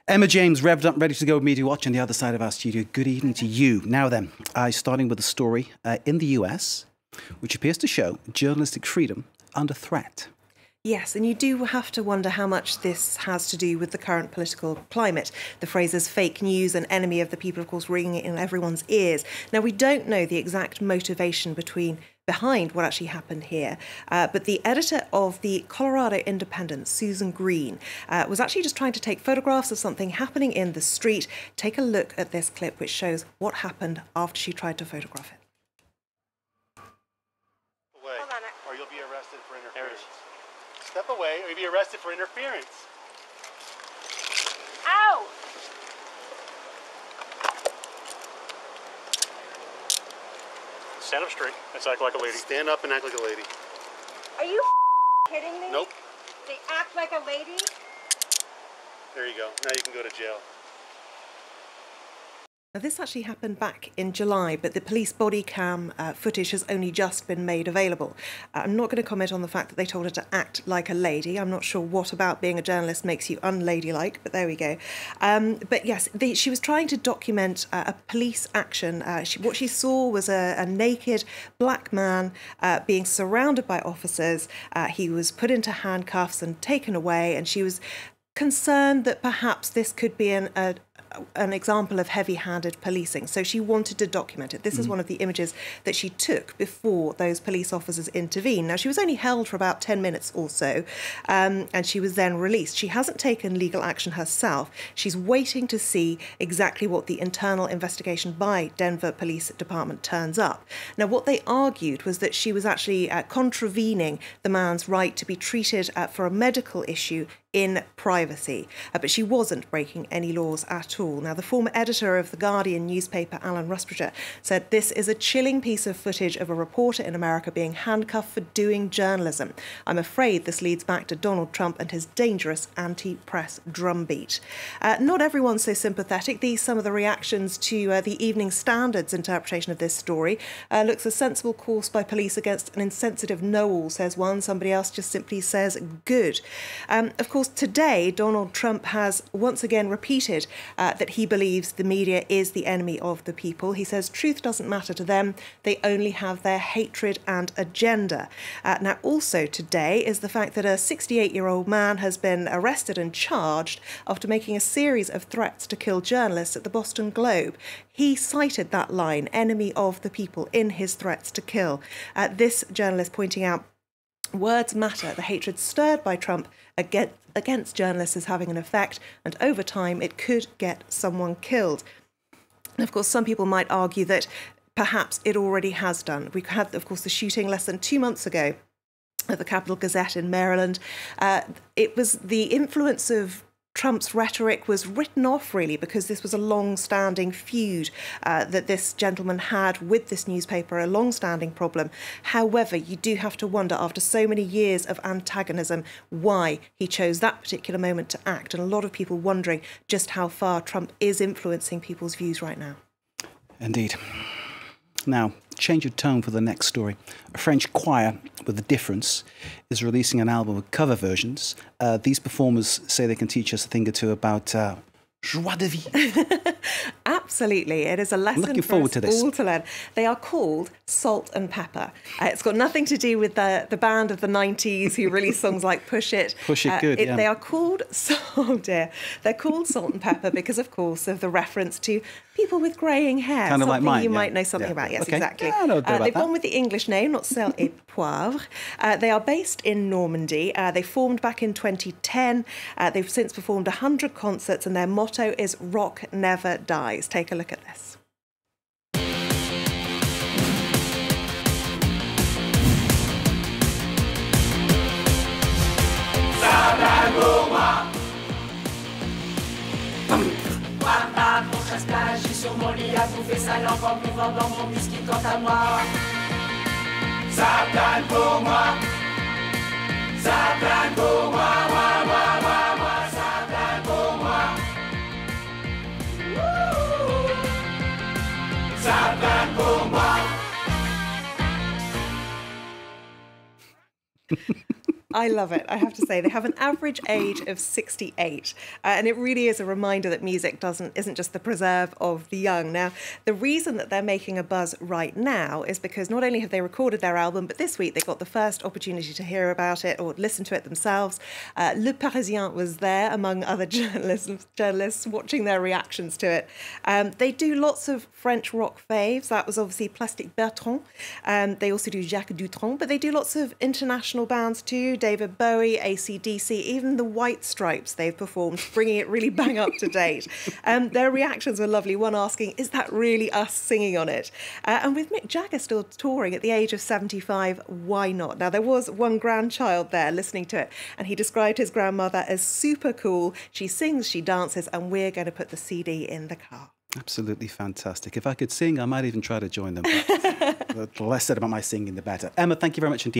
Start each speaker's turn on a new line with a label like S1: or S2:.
S1: Emma James, revved up, ready to go with Media Watch on the other side of our studio. Good evening to you. Now then, starting with a story in the US, which appears to show journalistic freedom under threat.
S2: Yes, and you do have to wonder how much this has to do with the current political climate. The phrases fake news and enemy of the people, of course, ringing in everyone's ears. Now, we don't know the exact motivation behind what actually happened here. But the editor of the Colorado Independent, Susan Green, was actually just trying to take photographs of something happening in the street. Take a look at this clip, which shows what happened after she tried to photograph it.
S3: Away, or you'll be arrested for interference. Step away, or you'll be arrested for interference.
S4: Ow!
S3: Stand up straight and act like a lady. Stand up and act like a lady.
S4: Are you kidding me?
S3: Nope.
S4: They act like a lady?
S3: There you go. Now you can go to jail.
S2: Now, this actually happened back in July, but the police body cam footage has only just been made available. I'm not going to comment on the fact that they told her to act like a lady. I'm not sure what about being a journalist makes you unladylike, but there we go. But yes, she was trying to document a police action. What she saw was a naked black man being surrounded by officers. He was put into handcuffs and taken away, and she was concerned that perhaps this could be an example of heavy-handed policing. So she wanted to document it. This is one of the images that she took before those police officers intervened. Now, she was only held for about 10 minutes or so, and she was then released. She hasn't taken legal action herself. She's waiting to see exactly what the internal investigation by Denver Police Department turns up. Now, what they argued was that she was actually contravening the man's right to be treated for a medical issue in privacy, but she wasn't breaking any laws at all. Now, the former editor of The Guardian newspaper, Alan Rusbridger, said this is a chilling piece of footage of a reporter in America being handcuffed for doing journalism. I'm afraid this leads back to Donald Trump and his dangerous anti-press drumbeat. Not everyone's so sympathetic. Some of the reactions to the Evening Standard's interpretation of this story looks a sensible course by police against an insensitive know-all, says one. Somebody else just simply says good. Of course, today, Donald Trump has once again repeated that he believes the media is the enemy of the people. He says truth doesn't matter to them. They only have their hatred and agenda. Now, also today is the fact that a 68-year-old man has been arrested and charged after making a series of threats to kill journalists at the Boston Globe. He cited that line, enemy of the people, in his threats to kill. This journalist pointing out words matter. The hatred stirred by Trump against journalists is having an effect, and over time it could get someone killed. And of course, some people might argue that perhaps it already has done. We had, of course, the shooting less than 2 months ago at the Capital Gazette in Maryland. It was the influence of Trump's rhetoric was written off, really, because this was a long-standing feud that this gentleman had with this newspaper, a long-standing problem. However, you do have to wonder, after so many years of antagonism, why he chose that particular moment to act. And a lot of people wondering just how far Trump is influencing people's views right now.
S1: Indeed. Now, change of tone for the next story. A French choir with a difference is releasing an album with cover versions. These performers say they can teach us a thing or two about joie de vivre.
S2: Absolutely. It is a lesson
S1: looking
S2: for
S1: forward
S2: us
S1: to this.
S2: all to learn. They are called Salt and Pepper. It's got nothing to do with the band of the 90s who released songs like Push It.
S1: Push It, good, yeah.
S2: They are called, oh dear, they're called Salt and Pepper because, of course, of the reference to people with greying hair.
S1: Kind of like mine,
S2: you
S1: yeah.
S2: might know something about. Yes,
S1: Okay.
S2: exactly.
S1: Yeah, I know a bit about
S2: they've
S1: that.
S2: gone with the English name, not Sel et Poivre. They are based in Normandy. They formed back in 2010. They've since performed 100 concerts, and their motto is Rock Never Dies. Take a look at this.
S5: Guarda con cascaggi sur mon lit à bouffer sa lampe en buvant dans mon whisky quant à moi. Ça plane pour moi. Ça plane pour moi, moi, moi, moi, moi, ça plane pour moi. Ça plane pour moi.
S2: I love it. I have to say, they have an average age of 68. And it really is a reminder that music isn't just the preserve of the young. Now, the reason that they're making a buzz right now is because not only have they recorded their album, but this week they got the first opportunity to hear about it or listen to it themselves. Le Parisien was there, among other journalists watching their reactions to it. They do lots of French rock faves. That was obviously Plastic Bertrand. They also do Jacques Dutronc, but they do lots of international bands too. David Bowie, AC/DC, even the White Stripes they've performed, bringing it really bang up to date. Their reactions were lovely. One asking, is that really us singing on it? And with Mick Jagger still touring at the age of 75, why not? Now, there was one grandchild there listening to it, and he described his grandmother as super cool. She sings, she dances, and we're going to put the CD in the car.
S1: Absolutely fantastic. If I could sing, I might even try to join them. But the less said about my singing, the better. Emma, thank you very much indeed.